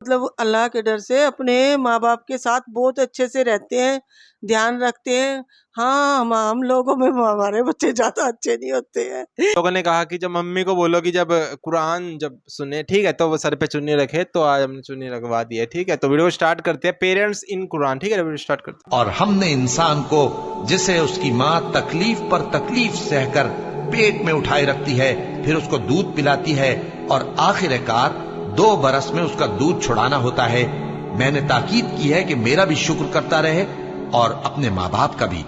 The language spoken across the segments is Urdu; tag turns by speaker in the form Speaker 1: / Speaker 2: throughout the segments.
Speaker 1: مطلب اللہ کے ڈر سے اپنے ماں باپ کے ساتھ بہت اچھے سے رہتے ہیں، دھیان رکھتے ہیں۔ ہاں ہم لوگوں میں ہمارے بچے زیادہ اچھے نہیں ہوتے ہیں۔
Speaker 2: لوگوں نے کہا کہ جب ممی کو بولو کہ جب قرآن جب سنے ٹھیک ہے تو وہ سر پہ چننی رکھے، تو آج ہم نے چننی رکھوا دی ہے۔ ٹھیک ہے تو ویڈیو سٹارٹ کرتے ہیں، پیرنٹس ان قرآن۔ ٹھیک ہے ویڈیو سٹارٹ کرتے ہیں۔
Speaker 3: اور ہم نے انسان کو جسے اس کی ماں تکلیف پر تکلیف سہ کر پیٹ میں اٹھائے رکھتی ہے، پھر اس کو دودھ پلاتی ہے اور آخر کار 2 برس میں اس کا دودھ چھڑانا ہوتا ہے، میں نے تاکید کی ہے کہ میرا بھی شکر کرتا رہے اور اپنے ماں باپ کا بھی،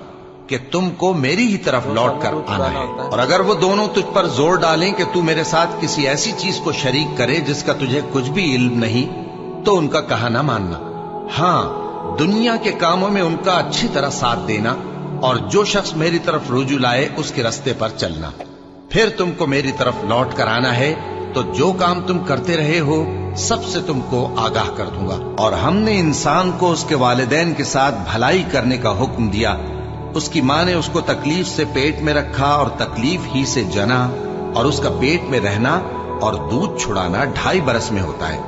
Speaker 3: کہ تم کو میری ہی طرف لوٹ کر آنا ہے۔ اور اگر وہ دونوں تجھ پر زور ڈالیں کہ تو میرے ساتھ کسی ایسی چیز کو شریک کرے جس کا تجھے کچھ بھی علم نہیں، تو ان کا کہا نہ ماننا۔ ہاں دنیا کے کاموں میں ان کا اچھی طرح ساتھ دینا، اور جو شخص میری طرف رجوع لائے اس کے رستے پر چلنا۔ پھر تم کو میری طرف لوٹ کر آنا ہے، تو جو کام تم کرتے رہے ہو سب سے تم کو آگاہ کر دوں گا۔ اور ہم نے انسان کو اس کے والدین کے ساتھ بھلائی کرنے کا حکم دیا۔ اس کی ماں نے اس کو تکلیف سے پیٹ میں رکھا اور تکلیف ہی سے جنا، اور اس کا پیٹ میں رہنا اور دودھ چھڑانا 2.5 برس میں ہوتا ہے،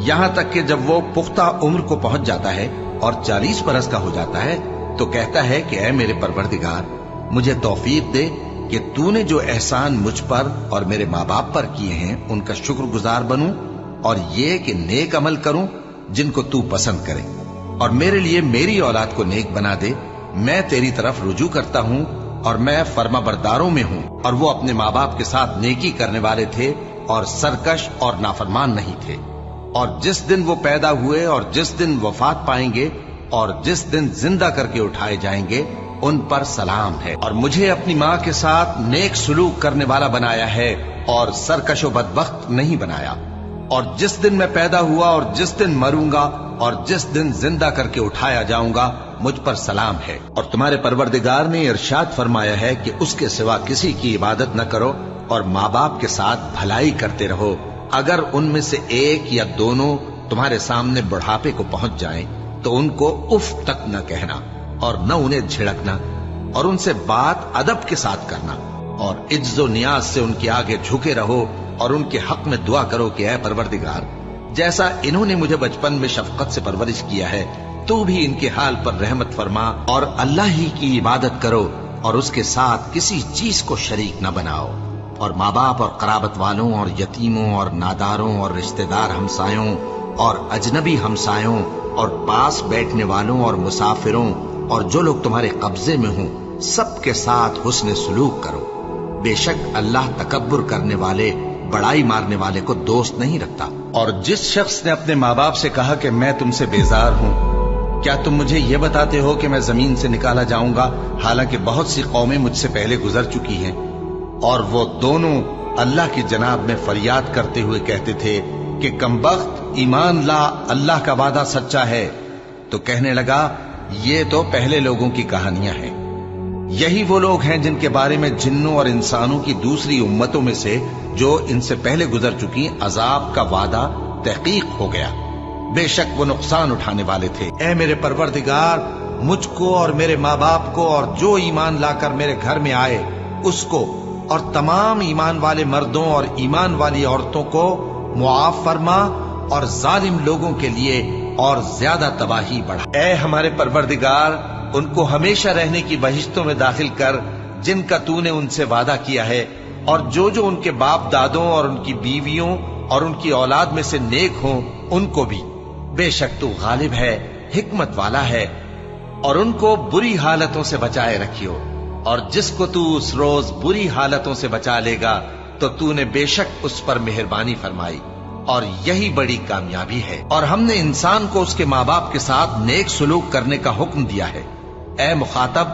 Speaker 3: یہاں تک کہ جب وہ پختہ عمر کو پہنچ جاتا ہے اور 40 برس کا ہو جاتا ہے تو کہتا ہے کہ اے میرے پروردگار، مجھے توفیق دے کہ تو نے جو احسان مجھ پر اور میرے ماں باپ پر کیے ہیں ان کا شکر گزار بنوں، اور یہ کہ نیک عمل کروں جن کو تو پسند کرے، اور میرے لیے میری اولاد کو نیک بنا دے۔ میں تیری طرف رجوع کرتا ہوں اور میں فرما برداروں میں ہوں۔ اور وہ اپنے ماں باپ کے ساتھ نیکی کرنے والے تھے اور سرکش اور نافرمان نہیں تھے۔ اور جس دن وہ پیدا ہوئے اور جس دن وفات پائیں گے اور جس دن زندہ کر کے اٹھائے جائیں گے ان پر سلام ہے۔ اور مجھے اپنی ماں کے ساتھ نیک سلوک کرنے والا بنایا ہے اور سرکش و بدبخت نہیں بنایا۔ اور جس دن میں پیدا ہوا اور جس دن مروں گا اور جس دن زندہ کر کے اٹھایا جاؤں گا مجھ پر سلام ہے۔ اور تمہارے پروردگار نے ارشاد فرمایا ہے کہ اس کے سوا کسی کی عبادت نہ کرو اور ماں باپ کے ساتھ بھلائی کرتے رہو۔ اگر ان میں سے ایک یا دونوں تمہارے سامنے بڑھاپے کو پہنچ جائیں تو ان کو اف تک نہ کہنا اور نہ انہیں جھڑکنا، اور ان سے بات ادب کے ساتھ کرنا، اور عجز و نیاز سے ان کے آگے جھکے رہو اور ان کے حق میں دعا کرو کہ اے پروردگار، جیسا انہوں نے مجھے بچپن میں شفقت سے پرورش کیا ہے تو بھی ان کے حال پر رحمت فرما، اور اللہ ہی کی عبادت کرو اور اس کے ساتھ کسی چیز کو شریک نہ بناؤ۔ اور ماں باپ اور قرابت والوں اور یتیموں اور ناداروں اور رشتہ دار ہمسایوں اور اجنبی ہمسایوں اور پاس بیٹھنے والوں اور مسافروں اور جو لوگ تمہارے قبضے میں ہوں سب کے ساتھ حسن سلوک کرو۔ بے شک اللہ تکبر کرنے والے، بڑائی مارنے والے کو دوست نہیں رکھتا۔ اور جس شخص نے اپنے ماں باپ سے کہا کہ میں تم سے بیزار ہوں، کیا تم مجھے یہ بتاتے ہو کہ میں زمین سے نکالا جاؤں گا، حالانکہ بہت سی قومیں مجھ سے پہلے گزر چکی ہیں؟ اور وہ دونوں اللہ کی جناب میں فریاد کرتے ہوئے کہتے تھے کہ کمبخت، ایمان لا، اللہ کا وعدہ سچا ہے۔ تو کہنے لگا یہ تو پہلے لوگوں کی کہانیاں ہیں، یہی وہ لوگ ہیں جن کے بارے میں جنوں اور انسانوں کی دوسری امتوں میں سے جو ان سے پہلے گزر چکی عذاب کا وعدہ تحقیق ہو گیا، بے شک وہ نقصان اٹھانے والے تھے۔ اے میرے پروردگار، مجھ کو اور میرے ماں باپ کو اور جو ایمان لا کر میرے گھر میں آئے اس کو اور تمام ایمان والے مردوں اور ایمان والی عورتوں کو معاف فرما، اور ظالم لوگوں کے لیے اور زیادہ تباہی بڑھا۔ اے ہمارے پروردگار، ان کو ہمیشہ رہنے کی بہشتوں میں داخل کر جن کا تو نے ان سے وعدہ کیا ہے، اور جو ان کے باپ دادوں اور ان کی بیویوں اور ان کی اولاد میں سے نیک ہوں ان کو بھی، بے شک تو غالب ہے، حکمت والا ہے۔ اور ان کو بری حالتوں سے بچائے رکھیو، اور جس کو تو اس روز بری حالتوں سے بچا لے گا تو نے بے شک اس پر مہربانی فرمائی، اور یہی بڑی کامیابی ہے۔ اور ہم نے انسان کو اس کے ماں باپ کے ساتھ نیک سلوک کرنے کا حکم دیا ہے۔ اے مخاطب،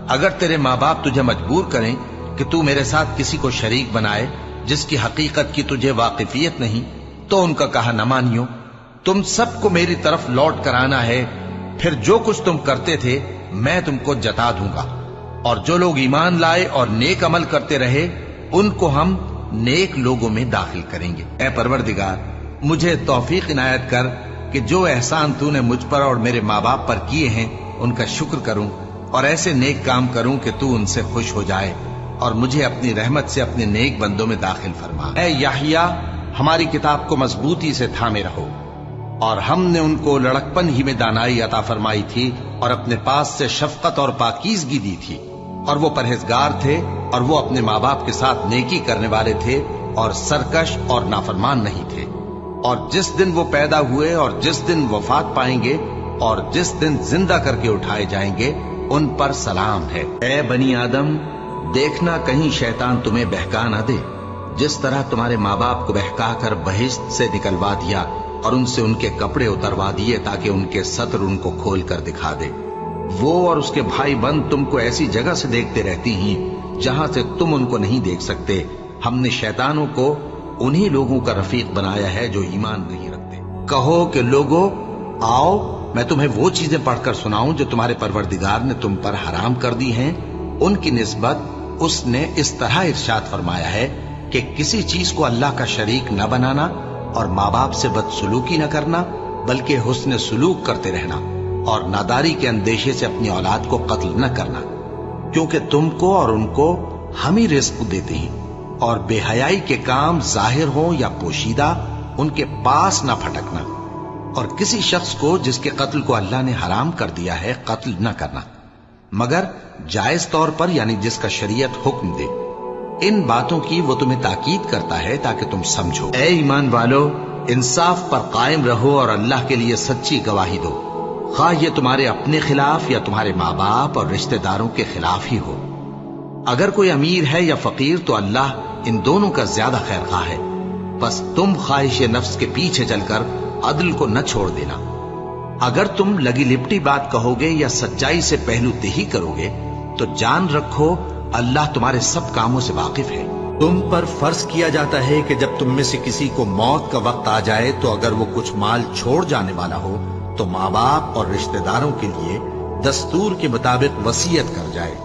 Speaker 3: اگر تیرے ماں باپ تجھے مجبور کریں کہ تو میرے ساتھ کسی کو شریک بنائے جس کی حقیقت کی تجھے واقفیت نہیں، تو ان کا کہا نہ مانیو۔ تم سب کو میری طرف لوٹ کر آنا ہے، پھر جو کچھ تم کرتے تھے میں تم کو جتا دوں گا۔ اور جو لوگ ایمان لائے اور نیک عمل کرتے رہے ان کو ہم نیک لوگوں میں داخل کریں گے۔ اے پروردگار، مجھے توفیق عنایت کر کہ جو احسان تو نے مجھ پر اور میرے ماں باپ پر کیے ہیں ان کا شکر کروں، اور ایسے نیک کام کروں کہ تو ان سے خوش ہو جائے، اور مجھے اپنی رحمت سے اپنے نیک بندوں میں داخل فرما۔ اے یحییٰ، ہماری کتاب کو مضبوطی سے تھامے رہو، اور ہم نے ان کو لڑکپن ہی میں دانائی عطا فرمائی تھی اور اپنے پاس سے شفقت اور پاکیزگی دی تھی، اور وہ پرہیزگار تھے اور وہ اپنے ماں باپ کے ساتھ نیکی کرنے والے تھے اور سرکش اور نافرمان نہیں تھے۔ اور جس دن وہ پیدا ہوئے اور جس دن وفات پائیں گے اور جس دن زندہ کر کے اٹھائے جائیں گے ان پر سلام ہے۔ اے بنی آدم، دیکھنا کہیں شیطان تمہیں بہکا نہ دے، جس طرح تمہارے ماں باپ کو بہکا کر بہشت سے نکلوا دیا اور ان سے ان کے کپڑے اتروا دیے تاکہ ان کے ستر ان کو کھول کر دکھا دے۔ وہ اور اس کے بھائی بند تم کو ایسی جگہ سے دیکھتے رہتی ہیں جہاں سے تم ان کو نہیں دیکھ سکتے۔ ہم نے شیطانوں کو انہی لوگوں کا رفیق بنایا ہے جو ایمان نہیں رکھتے۔ کہو کہ لوگو آؤ، میں تمہیں وہ چیزیں پڑھ کر سناؤں جو تمہارے پروردگار نے تم پر حرام کر دی ہیں۔ ان کی نسبت اس نے اس طرح ارشاد فرمایا ہے کہ کسی چیز کو اللہ کا شریک نہ بنانا اور ماں باپ سے بدسلوکی نہ کرنا، بلکہ حسن سلوک کرتے رہنا، اور ناداری کے اندیشے سے اپنی اولاد کو قتل نہ کرنا، کیونکہ تم کو اور ان کو ہم ہی رزق دیتے ہیں، اور بے حیائی کے کام ظاہر ہوں یا پوشیدہ ان کے پاس نہ پھٹکنا، اور کسی شخص کو جس کے قتل کو اللہ نے حرام کر دیا ہے قتل نہ کرنا، مگر جائز طور پر، یعنی جس کا شریعت حکم دے۔ ان باتوں کی وہ تمہیں تاکید کرتا ہے تاکہ تم سمجھو۔ اے ایمان والو، انصاف پر قائم رہو اور اللہ کے لیے سچی گواہی دو، خواہ یہ تمہارے اپنے خلاف یا تمہارے ماں باپ اور رشتہ داروں کے خلاف ہی ہو۔ اگر کوئی امیر ہے یا فقیر تو اللہ ان دونوں کا زیادہ خیر خواہ ہے، بس تم خواہش نفس کے پیچھے چل کر عدل کو نہ چھوڑ دینا۔ اگر تم لگی لپٹی بات کہو گے یا سچائی سے پہلو دہی کرو گے تو جان رکھو اللہ تمہارے سب کاموں سے واقف ہے۔ تم پر فرض کیا جاتا ہے کہ جب تم میں سے کسی کو موت کا وقت آ جائے تو اگر وہ کچھ مال چھوڑ جانے والا ہو تو ماں باپ اور رشتہ داروں کے لیے دستور کے مطابق وصیت کر جائے۔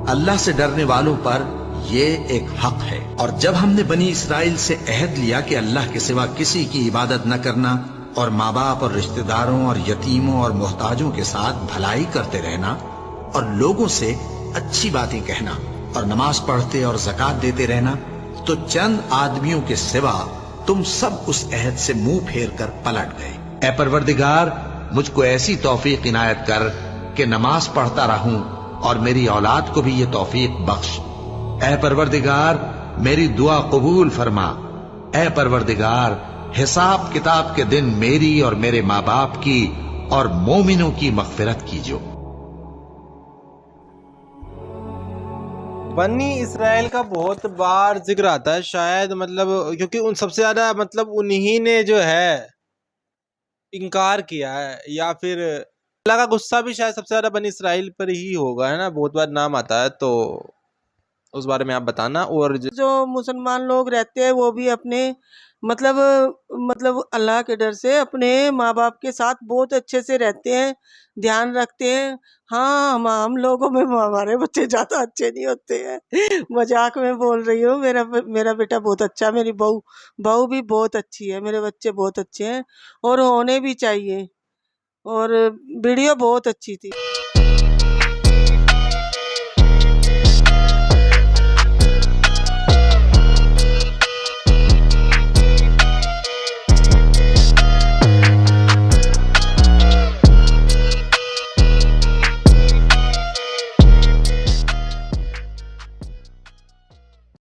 Speaker 3: اللہ سے ڈرنے والوں پر یہ ایک حق ہے۔ اور جب ہم نے بنی اسرائیل سے عہد لیا کہ اللہ کے سوا کسی کی عبادت نہ کرنا اور ماں باپ اور رشتہ داروں اور یتیموں اور محتاجوں کے ساتھ بھلائی کرتے رہنا اور لوگوں سے اچھی باتیں کہنا اور نماز پڑھتے اور زکوٰۃ دیتے رہنا، تو چند آدمیوں کے سوا تم سب اس عہد سے منہ پھیر کر پلٹ گئے۔ اے پروردگار، مجھ کو ایسی توفیق عنایت کر کہ نماز پڑھتا رہوں اور میری اولاد کو بھی یہ توفیق بخش۔ اے پروردگار، میری دعا قبول فرما۔ اے پروردگار، حساب کتاب کے دن میری اور میرے ماں باپ کی اور مومنوں کی مغفرت کیجو۔
Speaker 2: بنی اسرائیل کا بہت بار ذکر آتا ہے، شاید مطلب کیونکہ ان سب سے زیادہ مطلب انہی نے جو ہے انکار کیا ہے، یا پھر اللہ کا غصہ بھی شاید سب سے زیادہ بنی اسرائیل پر ہی ہوگا، ہے نا، بہت بار نام آتا ہے، تو اس بارے میں آپ بتانا۔ اور
Speaker 1: جو مسلمان لوگ رہتے ہیں وہ بھی اپنے مطلب اللہ کے ڈر سے اپنے ماں باپ کے ساتھ بہت اچھے سے رہتے ہیں، دھیان رکھتے ہیں۔ ہاں، ہم لوگوں میں ہمارے بچے زیادہ اچھے نہیں ہوتے ہیں، مذاق میں بول رہی ہوں۔ میرا بیٹا بہت اچھا، میری بہو بھی بہت اچھی ہے، میرے بچے بہت اچھے ہیں اور ہونے بھی چاہیے، اور ویڈیو بہت اچھی تھی۔